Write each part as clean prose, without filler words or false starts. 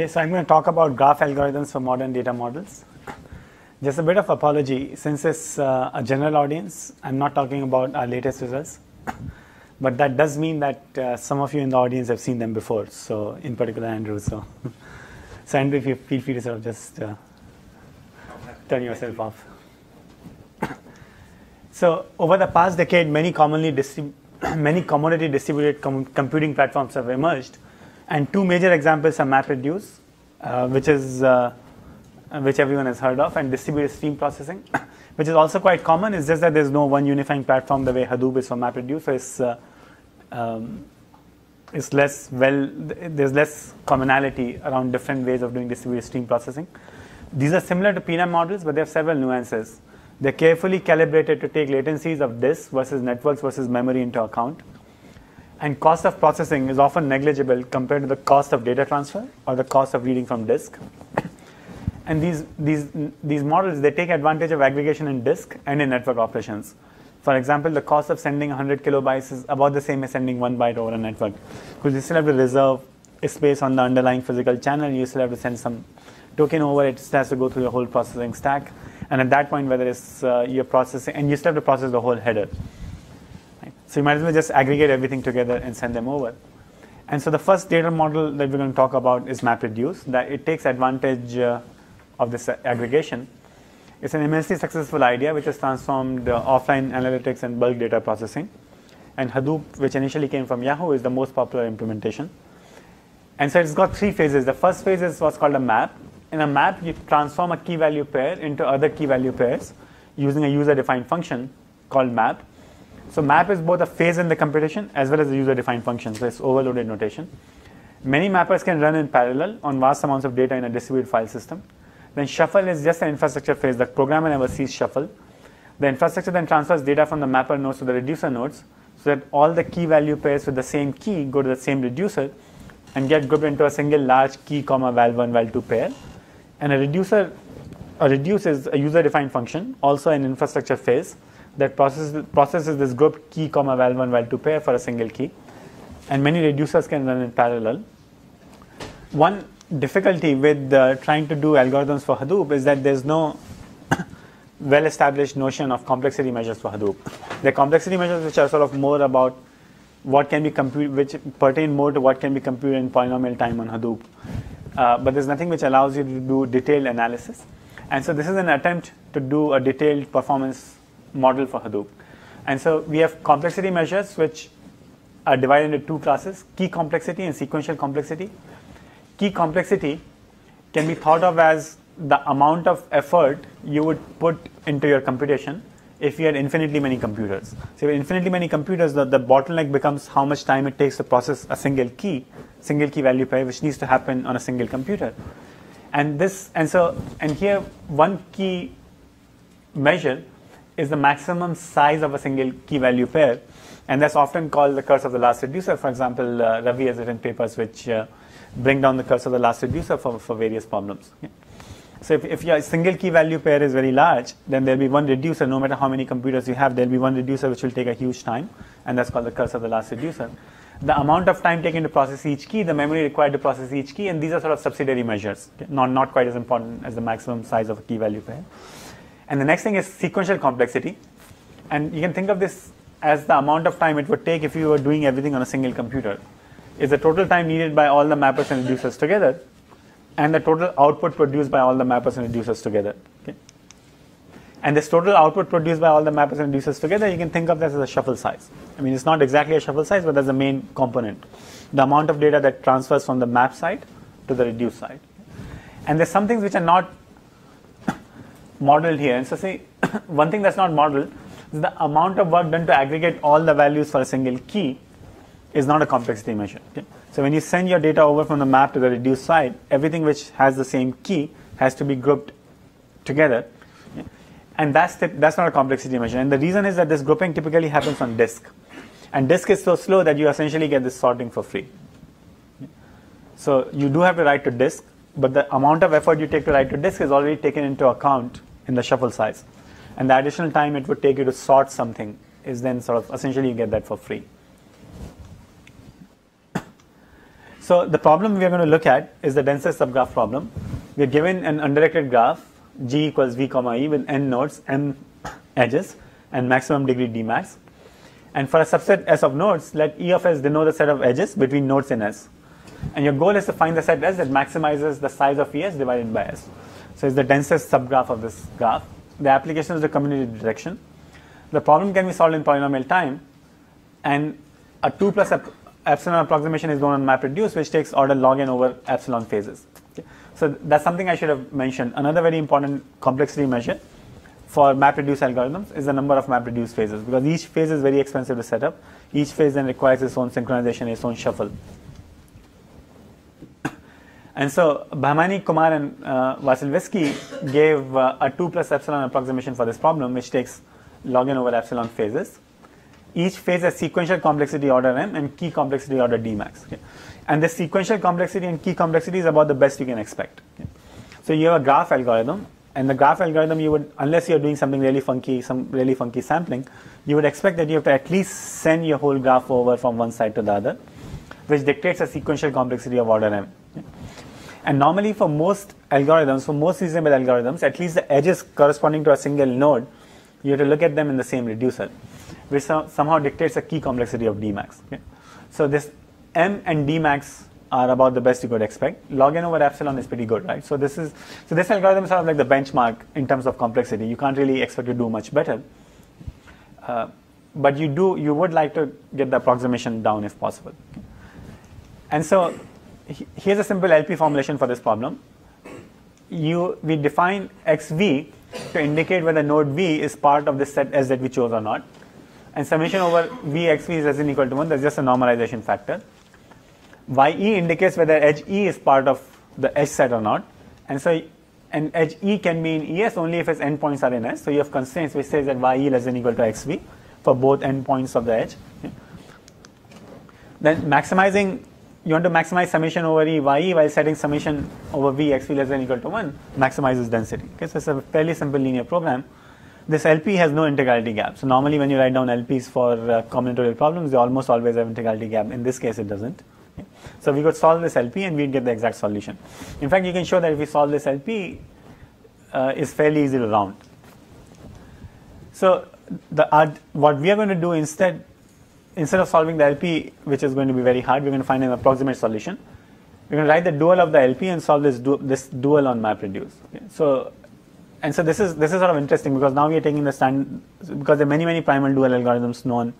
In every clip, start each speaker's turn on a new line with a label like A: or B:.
A: Yes, I'm going to talk about graph algorithms for modern data models. Just a bit of apology, since it's a general audience, I'm not talking about our latest results, but that does mean that some of you in the audience have seen them before, so in particular Andrew. So Andrew, if you feel free to sort of just turn yourself off. So over the past decade, many commodity distributed computing platforms have emerged, and two major examples are MapReduce, which everyone has heard of, and distributed stream processing, which is also quite common. It's just that there's no one unifying platform the way Hadoop is for MapReduce. So there's less commonality around different ways of doing distributed stream processing. These are similar to PNAM models, but they have several nuances. They're carefully calibrated to take latencies of disks versus networks versus memory into account. And cost of processing is often negligible compared to the cost of data transfer or the cost of reading from disk. And these models, they take advantage of aggregation in disk and in network operations. For example, the cost of sending 100 kilobytes is about the same as sending 1 byte over a network, because you still have to reserve a space on the underlying physical channel. You still have to send some token over. It still has to go through your whole processing stack. And at that point, whether it's you're processing, and you still have to process the whole header. Right? So you might as well just aggregate everything together and send them over. And so the first data model that we're going to talk about is MapReduce. That it takes advantage of this aggregation. It's an immensely successful idea which has transformed offline analytics and bulk data processing. And Hadoop, which initially came from Yahoo, is the most popular implementation. And so it's got three phases. The first phase is what's called a map. In a map, you transform a key value pair into other key value pairs using a user-defined function called map. So map is both a phase in the computation as well as a user-defined function. So it's overloaded notation. Many mappers can run in parallel on vast amounts of data in a distributed file system. Then shuffle is just an infrastructure phase. The programmer never sees shuffle. The infrastructure then transfers data from the mapper nodes to the reducer nodes so that all the key value pairs with the same key go to the same reducer and get grouped into a single large key, val1, val2 pair. And a reduce is a user-defined function, also an infrastructure phase, that processes this grouped key, val1, val2 pair for a single key. And many reducers can run in parallel. One difficulty with trying to do algorithms for Hadoop is that there's no well-established notion of complexity measures for Hadoop. There are complexity measures which are sort of more about what can be computed, which pertain more to what can be computed in polynomial time on Hadoop. But there's nothing which allows you to do detailed analysis. And so this is an attempt to do a detailed performance model for Hadoop. And so we have complexity measures which are divided into two classes, key complexity and sequential complexity. Key complexity can be thought of as the amount of effort you would put into your computation if you had infinitely many computers. So if infinitely many computers, the bottleneck becomes how much time it takes to process a single key value pair, which needs to happen on a single computer. And here one key measure is the maximum size of a single key value pair, and that's often called the curse of the last reducer. For example, Ravi has written papers which bring down the curse of the last reducer for various problems. Yeah. So if your single key value pair is very large, then there'll be one reducer. No matter how many computers you have, there'll be one reducer which will take a huge time, and that's called the curse of the last reducer. The amount of time taken to process each key, the memory required to process each key, and these are sort of subsidiary measures, okay? Not quite as important as the maximum size of a key value pair. And the next thing is sequential complexity. And you can think of this as the amount of time it would take if you were doing everything on a single computer. Is the total time needed by all the mappers and reducers together, and the total output produced by all the mappers and reducers together. Okay? And this total output produced by all the mappers and reducers together, you can think of this as a shuffle size. I mean, it's not exactly a shuffle size, but that's the main component. The amount of data that transfers from the map side to the reduce side. And there's some things which are not modeled here. And so say, one thing that's not modeled is the amount of work done to aggregate all the values for a single key is not a complexity measure. Okay? So when you send your data over from the map to the reduce side, everything which has the same key has to be grouped together. Okay? And that's not a complexity measure. And the reason is that this grouping typically happens on disk. And disk is so slow that you essentially get this sorting for free. Okay? So you do have to write to disk, but the amount of effort you take to write to disk is already taken into account in the shuffle size. And the additional time it would take you to sort something is then sort of essentially you get that for free. So the problem we are going to look at is the densest subgraph problem. We are given an undirected graph G equals V comma E with n nodes, m edges, and maximum degree D max. And for a subset S of nodes, let E of S denote the set of edges between nodes in S. And your goal is to find the set S that maximizes the size of ES divided by S. So it's the densest subgraph of this graph. The application is the community direction. The problem can be solved in polynomial time, and a 2 plus epsilon approximation is done on MapReduce, which takes order log n over epsilon phases. Okay. So that's something I should have mentioned. Another very important complexity measure for MapReduce algorithms is the number of MapReduce phases, because each phase is very expensive to set up. Each phase then requires its own synchronization, its own shuffle. And so Bahmani, Kumar, and Vasilevsky gave a 2 plus epsilon approximation for this problem, which takes log n over epsilon phases. Each phase has sequential complexity order m and key complexity order d max. Okay. And the sequential complexity and key complexity is about the best you can expect. Okay. So you have a graph algorithm, and the graph algorithm, you would, unless you're doing something really funky, some really funky sampling, you would expect that you have to at least send your whole graph over from one side to the other, which dictates a sequential complexity of order m. Okay. And normally for most algorithms, for most reasonable algorithms, at least the edges corresponding to a single node, you have to look at them in the same reducer, which somehow dictates a key complexity of D max. Okay. So this M and D max are about the best you could expect. Log n over epsilon is pretty good, right? So this algorithm is sort of like the benchmark in terms of complexity. You can't really expect to do much better, but you would like to get the approximation down if possible. Okay. And so here's a simple LP formulation for this problem. We define xv to indicate whether node V is part of this set S that we chose or not. And summation over V xv is less than or equal to 1. That's just a normalization factor. Ye indicates whether edge E is part of the edge set or not. And so and edge E can be in ES only if its endpoints are in S. So you have constraints which says that Ye less than or equal to xv for both endpoints of the edge. Okay. Then maximizing, you want to maximize summation over Ye while setting summation over V xv less than or equal to 1 maximizes density. Okay, so it's a fairly simple linear program. This LP has no integrality gap. So normally when you write down LPs for combinatorial problems, they almost always have integrality gap. In this case, it doesn't. Okay. So we could solve this LP and we'd get the exact solution. In fact, you can show that if we solve this LP, it's fairly easy to round. So what we are going to do instead of solving the LP, which is going to be very hard, we're going to find an approximate solution. We're going to write the dual of the LP and solve this dual on MapReduce. Okay. So this is sort of interesting, because now we are taking the stand, because there are many primal dual algorithms known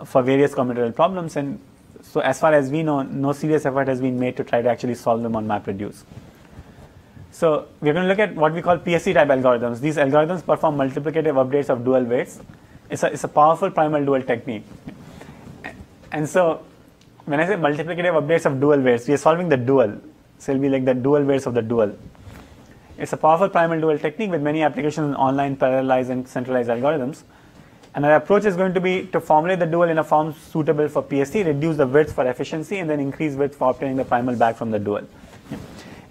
A: for various combinatorial problems, and so as far as we know, no serious effort has been made to try to actually solve them on MapReduce. So we're going to look at what we call PSC type algorithms. These algorithms perform multiplicative updates of dual weights. It's a powerful primal dual technique. And so when I say multiplicative updates of dual weights, we are solving the dual. So it'll be like the dual weights of the dual. It's a powerful primal dual technique with many applications in online, parallelized, and centralized algorithms. And our approach is going to be to formulate the dual in a form suitable for PSC, reduce the width for efficiency, and then increase width for obtaining the primal back from the dual. Yeah.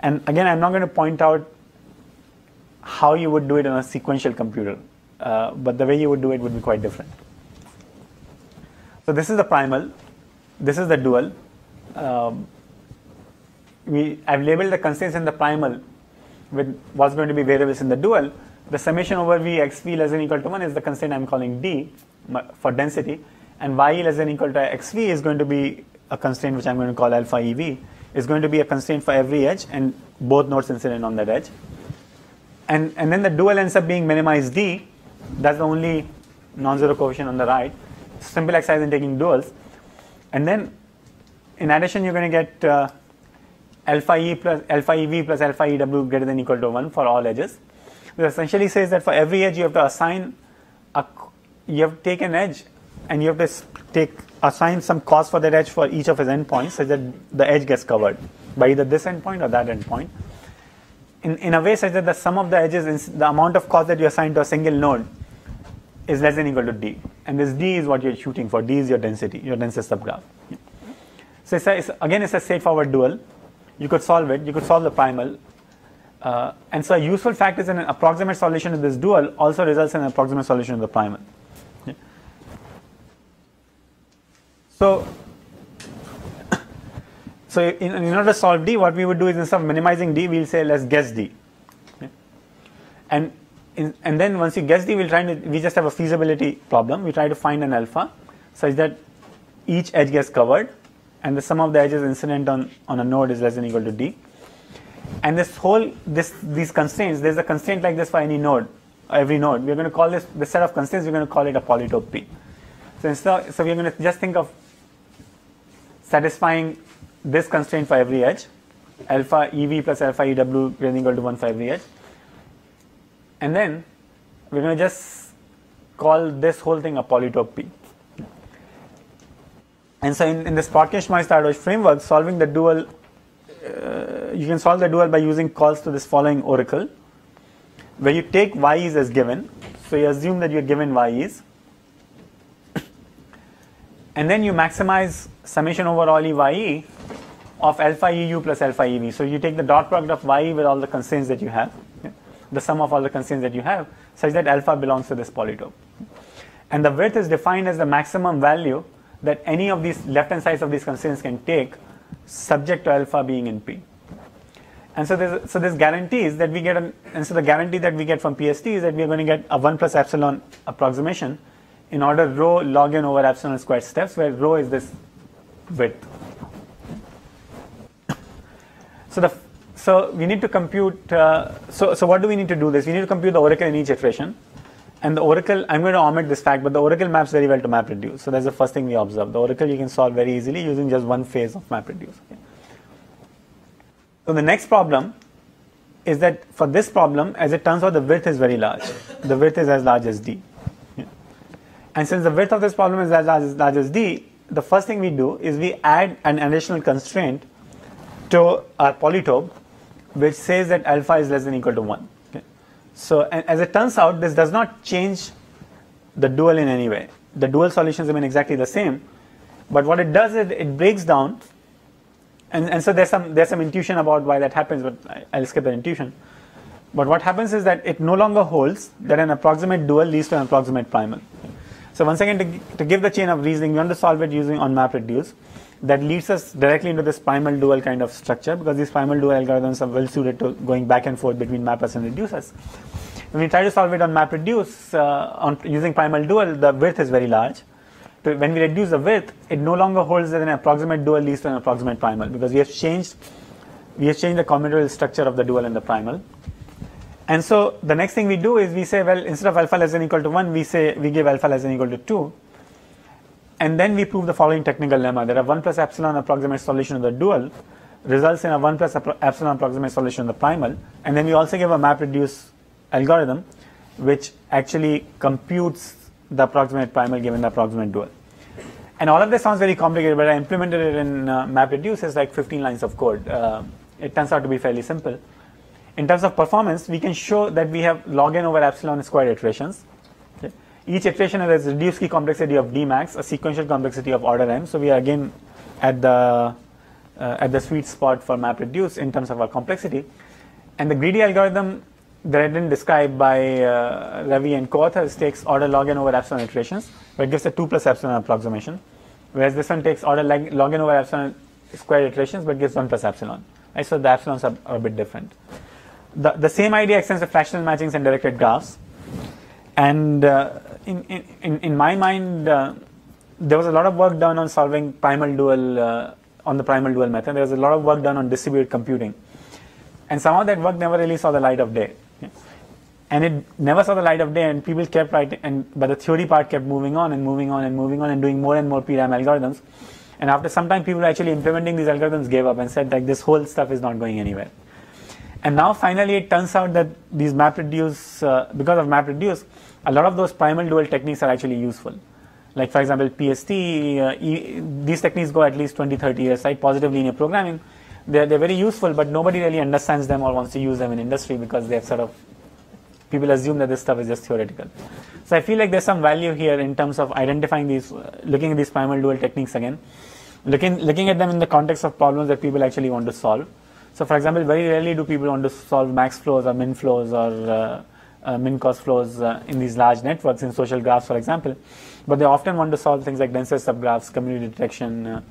A: And again, I'm not going to point out how you would do it on a sequential computer, but the way you would do it would be quite different. So this is the primal. This is the dual. I've labeled the constraints in the primal with what's going to be variables in the dual. The summation over V xv less than or equal to 1 is the constraint I'm calling D for density, and Ye less than or equal to xv is going to be a constraint which I'm going to call alpha EV. Is going to be a constraint for every edge and both nodes incident on that edge. And then the dual ends up being minimized D. That's the only non-zero coefficient on the right. Simple exercise in taking duals. And then in addition, you're going to get alpha EV plus alpha EW greater than or equal to 1 for all edges. It essentially says that for every edge you have to assign you have to take an edge and you have to assign some cost for that edge for each of its endpoints, such that the edge gets covered by either this endpoint or that endpoint. In a way such that the sum of the edges, the amount of cost that you assign to a single node, is less than or equal to D. And this D is what you're shooting for. D is your density, your densest subgraph. So again, it's a straightforward dual. You could solve it. You could solve the primal. And so a useful fact is that an approximate solution to this dual also results in an approximate solution to the primal. So So in order to solve D, what we would do is instead of minimizing D, we'll say let's guess D. Okay? And then once you guess D, we just have a feasibility problem. We try to find an alpha such that each edge gets covered and the sum of the edges incident on a node is less than or equal to D. And these constraints, there's a constraint like this for any node, every node. We're going to call this set of constraints, we're going to call it a polytope P. So we're going to just think of satisfying this constraint for every edge, alpha EV plus alpha EW greater than or equal to 1 for every edge. And then we're going to just call this whole thing a polytope P. And so in this Podcast-Schmeister framework, solving the dual, you can solve the dual by using calls to this following oracle, where you take Y's as given. So you assume that you're given Y's. And then you maximize summation over all EYE of alpha EU plus alpha EV. So you take the dot product of YE with all the constraints that you have, the sum of all the constraints that you have, such that alpha belongs to this polytope. And the width is defined as the maximum value that any of these left-hand sides of these constraints can take, subject to alpha being in P. And so this guarantees that we get, and so the guarantee that we get from PST is that we are going to get a 1 plus epsilon approximation in order rho log n over epsilon squared steps, where rho is this width. So we need to compute, so what do we need to do this? We need to compute the oracle in each iteration. And the oracle, I'm going to omit this fact, but the oracle maps very well to MapReduce. So that's the first thing we observe. The oracle you can solve very easily using just one phase of MapReduce. Okay? So the next problem is that for this problem, as it turns out, the width is very large. The width is as large as D. Yeah. And since the width of this problem is as large as D, the first thing we do is we add an additional constraint to our polytope, which says that alpha is less than or equal to 1. Okay? So and as it turns out, this does not change the dual in any way. The dual solutions remain exactly the same, but what it does is it breaks down, and so there's some intuition about why that happens, but I'll skip the intuition. But what happens is that it no longer holds that an approximate dual leads to an approximate primal. So once again, to give the chain of reasoning, we want to solve it using on MapReduce. That leads us directly into this primal dual kind of structure, because these primal dual algorithms are well suited to going back and forth between mappers and reducers. When we try to solve it on MapReduce using primal dual, the width is very large. When we reduce the width, it no longer holds that an approximate dual leads to an approximate primal, because we have changed the combinatorial structure of the dual and the primal. And so the next thing we do is we say, well, instead of alpha less than or equal to 1, we give alpha less than or equal to 2. And then we prove the following technical lemma, that a 1 plus epsilon approximate solution of the dual results in a 1 plus epsilon approximate solution of the primal. And then we also give a MapReduce algorithm which actually computes the approximate primal given the approximate dual. And all of this sounds very complicated, but I implemented it in MapReduce. It's like 15 lines of code. It turns out to be fairly simple. In terms of performance, we can show that we have log n over epsilon squared iterations. Okay. Each iteration has a reduced key complexity of D max, a sequential complexity of order m. So we are again at the sweet spot for MapReduce in terms of our complexity. And the greedy algorithm that I didn't describe by Ravi and co-authors takes order log n over epsilon iterations, but it gives a 2 plus epsilon approximation, whereas this one takes order log n over epsilon squared iterations, but gives 1 plus epsilon. Right? So the epsilons are a bit different. The same idea extends to fractional matchings and directed graphs. And in my mind, there was a lot of work done on solving primal dual, on the primal dual method. There was a lot of work done on distributed computing. And some of that work never really saw the light of day. Okay? And it never saw the light of day, and people kept writing, but the theory part kept moving on and moving on and moving on and doing more and more PRAM algorithms. And after some time, people actually implementing these algorithms gave up and said, like, this whole stuff is not going anywhere. And now finally it turns out that these MapReduce, because of MapReduce, a lot of those primal dual techniques are actually useful. Like for example, PST, these techniques go at least 20-30 years, right? Positive linear programming. They're very useful, but nobody really understands them or wants to use them in industry because they've sort of, people assume that this stuff is just theoretical. So I feel like there's some value here in terms of identifying these, looking at these primal dual techniques again, looking at them in the context of problems that people actually want to solve. So for example, very rarely do people want to solve max flows or min flows or min cost flows in these large networks, in social graphs, for example. But they often want to solve things like densest subgraphs, community detection,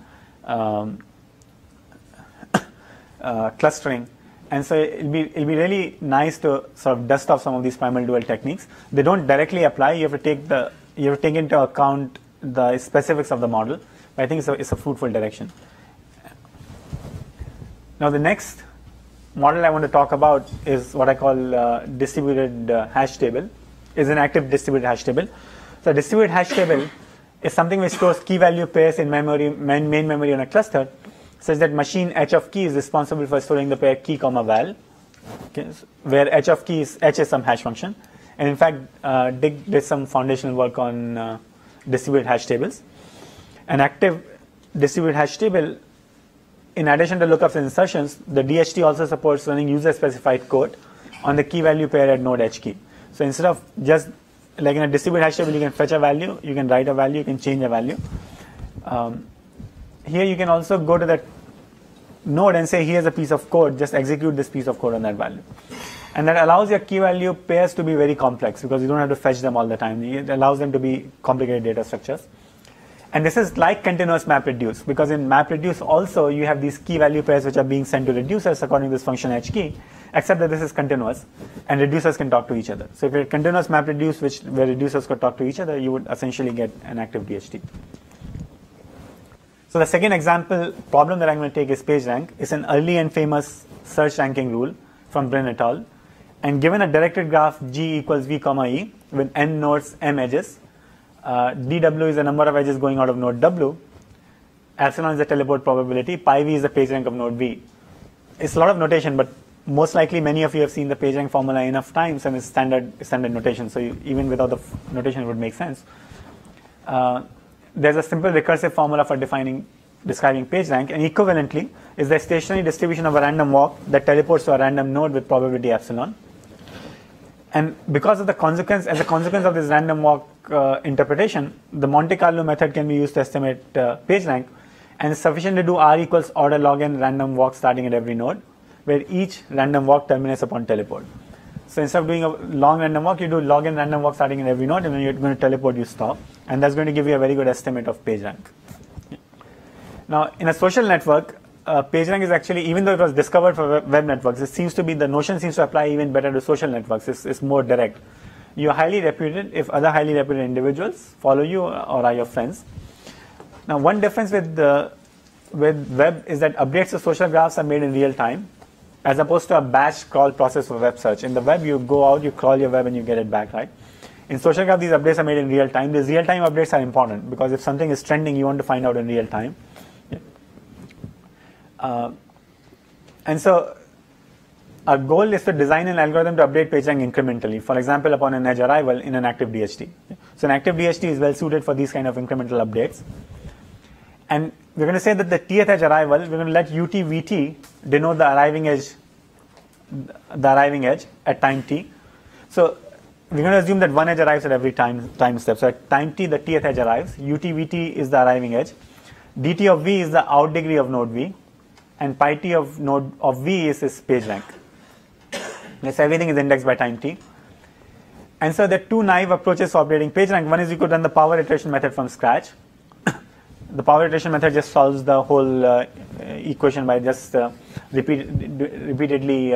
A: clustering. And so it'll be really nice to sort of dust off some of these primal dual techniques. They don't directly apply. You have to take into account the specifics of the model. But I think it's a fruitful direction. Now the next model I want to talk about is what I call distributed hash table. Is an active distributed hash table. So a distributed hash table is something which stores key value pairs in memory, main memory on a cluster, such that machine h of key is responsible for storing the pair key comma val, okay, where h is some hash function. And in fact, Dick did some foundational work on distributed hash tables. An active distributed hash table, in addition to lookups and insertions, the DHT also supports running user-specified code on the key value pair at node h key. So instead of just like in a distributed hash table, you can fetch a value, you can write a value, you can change a value. Here you can also go to that node and say, here's a piece of code, just execute this piece of code on that value. And that allows your key value pairs to be very complex because you don't have to fetch them all the time. It allows them to be complicated data structures. And this is like continuous MapReduce, because in MapReduce also you have these key value pairs which are being sent to reducers according to this function h key, except that this is continuous and reducers can talk to each other. So if you had continuous MapReduce where reducers could talk to each other, you would essentially get an active DHT. So the second example problem that I'm going to take is PageRank. It's an early and famous search ranking rule from Brin et al. And given a directed graph G equals V comma E with n nodes, m edges, dW is the number of edges going out of node W, epsilon is the teleport probability, pi V is the PageRank of node V. It's a lot of notation, but most likely many of you have seen the PageRank formula enough times and it's standard notation. So even without the notation it would make sense. There's a simple recursive formula for describing PageRank, and equivalently is the stationary distribution of a random walk that teleports to a random node with probability epsilon. And because of the consequence, as a consequence of this random walk interpretation, the Monte Carlo method can be used to estimate PageRank, and it's sufficient to do R equals order log n random walk starting at every node, where each random walk terminates upon teleport. So instead of doing a long random walk, you do log n random walk starting at every node, and when you're going to teleport, you stop. And that's going to give you a very good estimate of PageRank. Now, in a social network, PageRank is actually, even though it was discovered for web networks, the notion seems to apply even better to social networks. It's more direct. You're highly reputed if other highly reputed individuals follow you or are your friends. Now, one difference with web is that updates to social graphs are made in real time, as opposed to a batch crawl process for web search. In the web, you go out, you crawl your web, and you get it back, right? In social graph, these updates are made in real time. These real-time updates are important because if something is trending, you want to find out in real time. And so our goal is to design an algorithm to update PageRank incrementally, for example, upon an edge arrival in an active DHT. So an active DHT is well suited for these kind of incremental updates. And we're going to say that the tth edge arrival, we're going to let UTVT denote the arriving edge at time t. So we're going to assume that one edge arrives at every time step. So at time t, the tth edge arrives. UTVT is the arriving edge. dt of v is the out degree of node v. And pi t of v is PageRank. Yes, everything is indexed by time t. And so there are two naive approaches for updating PageRank. One is you could run the power iteration method from scratch. The power iteration method just solves the whole equation by just repeatedly,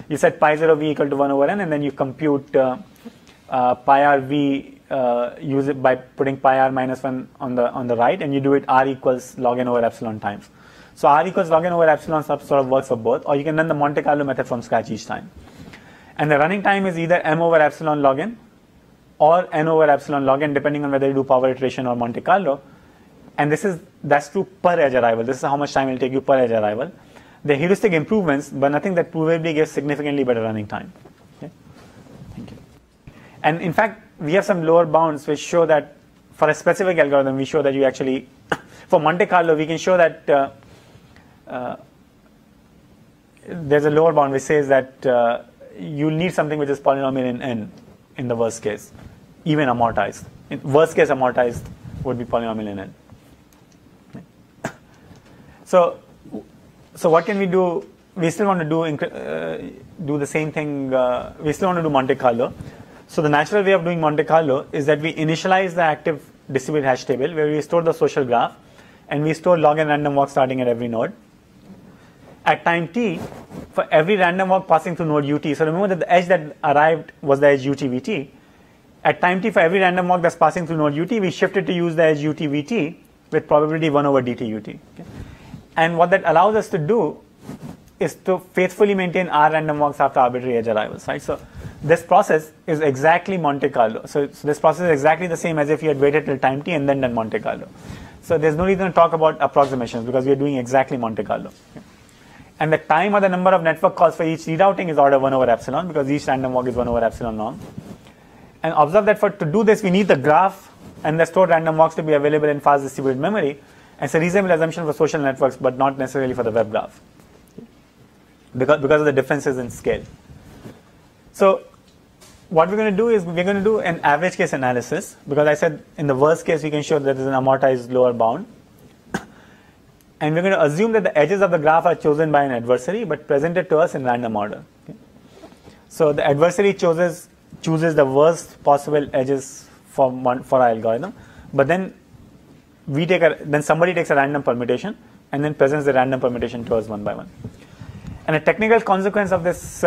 A: you set pi 0 v equal to 1 over n, and then you compute pi r v, use it by putting pi r minus 1 on the right, and you do it r equals log n over epsilon times. So r equals log n over epsilon sort of works for both, or you can run the Monte Carlo method from scratch each time. And the running time is either m over epsilon log n or n over epsilon log n, depending on whether you do power iteration or Monte Carlo. And that's true per edge arrival. This is how much time it will take you per edge arrival. The heuristic improvements, but nothing that provably gives significantly better running time. Okay? Thank you. And in fact, we have some lower bounds which show that for a specific algorithm, we show that you actually, for Monte Carlo, we can show that there's a lower bound which says that you'll need something which is polynomial in n in the worst case, even amortized. In worst case, amortized would be polynomial in n. So what can we do? We still want to do the same thing. We still want to do Monte Carlo. So the natural way of doing Monte Carlo is that we initialize the active distributed hash table where we store the social graph, and we store log n random walk starting at every node. at time t, for every random walk passing through node ut, so remember that the edge that arrived was the edge utvt. At time t, for every random walk that's passing through node ut, we shifted to use the edge utvt with probability 1 over dt ut. Okay? And what that allows us to do is to faithfully maintain r random walks after arbitrary edge arrivals, right? So this process is exactly Monte Carlo. So this process is exactly the same as if you had waited till time t and then done Monte Carlo. So there's no reason to talk about approximations because we are doing exactly Monte Carlo. Okay? And the time or the number of network calls for each rerouting is order 1 over epsilon because each random walk is 1 over epsilon long. And observe that to do this, we need the graph and the stored random walks to be available in fast distributed memory. And it's a reasonable assumption for social networks, but not necessarily for the web graph because of the differences in scale. So what we're going to do is we're going to do an average case analysis because I said in the worst case we can show that there is an amortized lower bound. And we're going to assume that the edges of the graph are chosen by an adversary but presented to us in random order. Okay? So the adversary chooses the worst possible edges for our algorithm, but then somebody takes a random permutation and then presents the random permutation to us one by one. And a technical consequence of this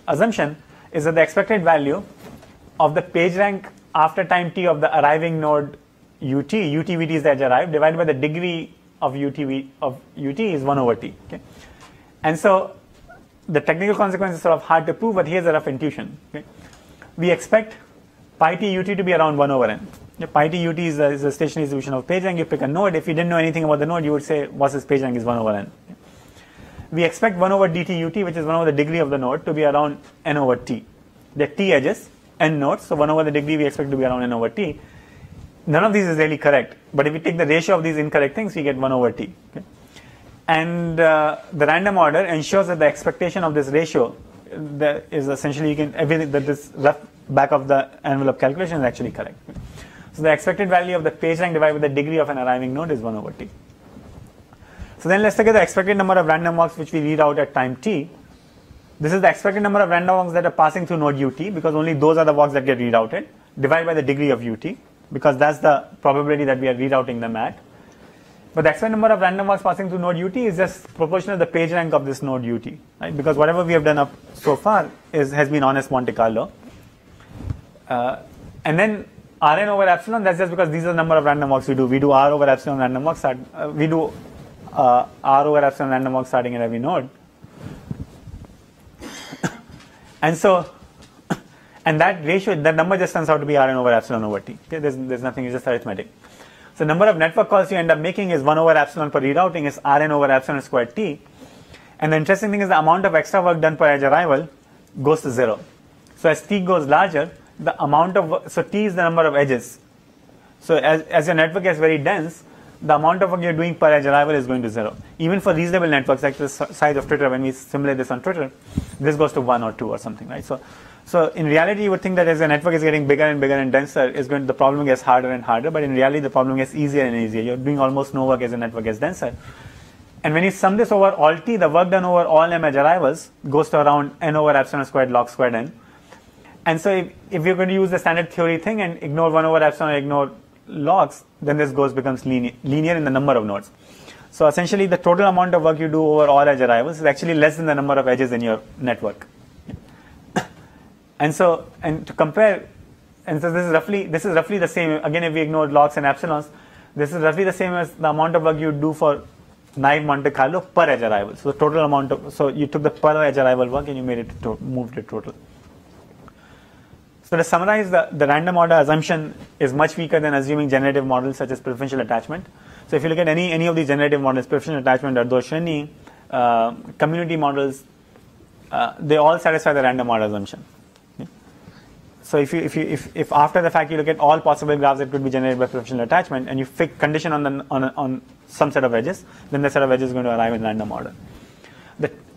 A: assumption is that the expected value of the PageRank after time t of the arriving node utvt is the edge arrived, divided by the degree of ut is 1 over t. Okay? And so the technical consequence is sort of hard to prove, but here's a rough intuition. Okay? We expect pi t ut to be around 1 over n. Pi t ut is a stationary distribution of PageRank. You pick a node. If you didn't know anything about the node, you would say what's this PageRank is 1 over n. Okay? We expect 1 over dt ut, which is 1 over the degree of the node, to be around n over t. There are t edges, n nodes, so 1 over the degree we expect to be around n over t. None of these is really correct, but if we take the ratio of these incorrect things, we get 1 over t. Okay? And the random order ensures that the expectation of this ratio is essentially that this rough back of the envelope calculation is actually correct. Okay? So the expected value of the PageRank divided by the degree of an arriving node is 1 over t. So then let's take the expected number of random walks which we read out at time t. This is the expected number of random walks that are passing through node ut because only those are the walks that get rerouted, divided by the degree of ut because that's the probability that we are rerouting them at. But the expected number of random walks passing through node ut is just proportional to the PageRank of this node ut, right? Because whatever we have done up so far has been honest Monte Carlo. And then Rn over epsilon, that's just because these are the number of random walks we do. We do R over epsilon random walks. We do R over epsilon random walks starting at every node. And so, and that ratio, that number just turns out to be Rn over epsilon over t. Okay? There's nothing, it's just arithmetic. So number of network calls you end up making is 1 over epsilon per rerouting is Rn over epsilon squared t. And the interesting thing is the amount of extra work done per edge arrival goes to 0. So as t goes larger, the amount of work, so t is the number of edges. So as your network gets very dense, the amount of work you're doing per edge arrival is going to 0. Even for reasonable networks like the size of Twitter, when we simulate this on Twitter, this goes to 1 or 2 or something, right? So in reality, you would think that as the network is getting bigger and bigger and denser, the problem gets harder and harder. But in reality, the problem gets easier and easier. You're doing almost no work as the network gets denser. And when you sum this over all t, the work done over all m edge arrivals goes to around n over epsilon squared log squared n. And so if you're going to use the standard theory thing and ignore 1 over epsilon and ignore logs, then this becomes linear in the number of nodes. So essentially, the total amount of work you do over all edge arrivals is actually less than the number of edges in your network. And so, and to compare, and so this is roughly the same. Again, if we ignore logs and epsilons, this is roughly the same as the amount of work you do for naive Monte Carlo per edge arrival. So the total amount of, so you took the per edge arrival work and you made it moved it total. So to summarize, the random order assumption is much weaker than assuming generative models such as preferential attachment. So if you look at any of these generative models, preferential attachment or Doshini, community models, they all satisfy the random order assumption. Okay? So if after the fact you look at all possible graphs that could be generated by preferential attachment and you fix condition on some set of edges, then the set of edges is going to arrive in random order.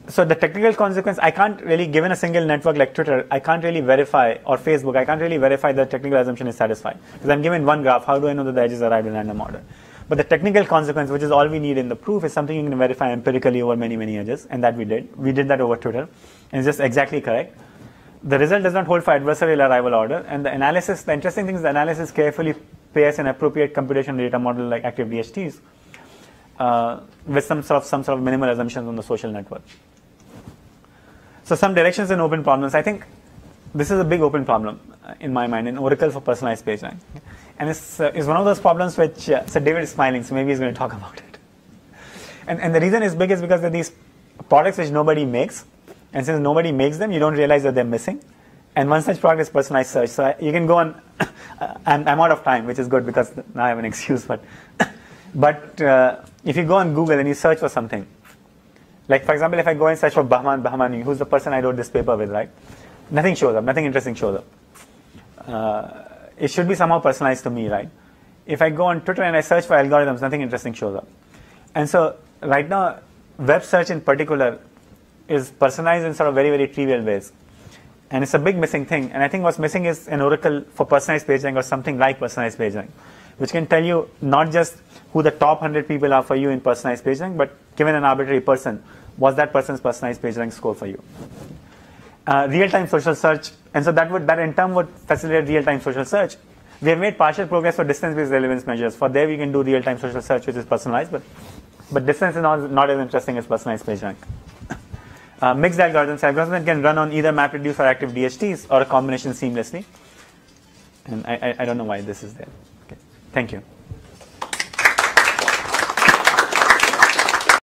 A: So the technical consequence, I can't really, given a single network like Twitter, I can't really verify, or Facebook, I can't really verify the technical assumption is satisfied. Because I'm given one graph, how do I know that the edges arrived in random order? But the technical consequence, which is all we need in the proof, is something you can verify empirically over many, many edges, and that we did. We did that over Twitter, and it's just exactly correct. the result does not hold for adversarial arrival order, and the analysis, the interesting thing is the analysis carefully pairs an appropriate computation data model like active DHTs with some sort of minimal assumptions on the social network. So some directions in open problems. I think this is a big open problem in my mind in Oracle for personalized PageRank. And it's one of those problems which, so David is smiling, so maybe he's going to talk about it. And the reason it's big is because there are these products which nobody makes. And since nobody makes them, you don't realize that they're missing. And one such product is personalized search. So you can go on, I'm out of time, which is good because now I have an excuse. But if you go on Google and you search for something, like for example, if I go and search for Bahman, who's the person I wrote this paper with, right? Nothing shows up, nothing interesting shows up. It should be somehow personalized to me, right? If I go on Twitter and I search for algorithms, nothing interesting shows up. And so right now, web search in particular is personalized in sort of very, very trivial ways. And it's a big missing thing. And I think what's missing is an Oracle for personalized PageRank or something like personalized PageRank, which can tell you not just who the top 100 people are for you in personalized PageRank, but given an arbitrary person, what's that person's personalized PageRank score for you? Real-time social search, and so that in turn would facilitate real-time social search. We have made partial progress for distance-based relevance measures. For there, we can do real-time social search, which is personalized, but distance is not as interesting as personalized PageRank. Mixed algorithms that can run on either MapReduce or active DHTs or a combination seamlessly. And I don't know why this is there. Okay. Thank you.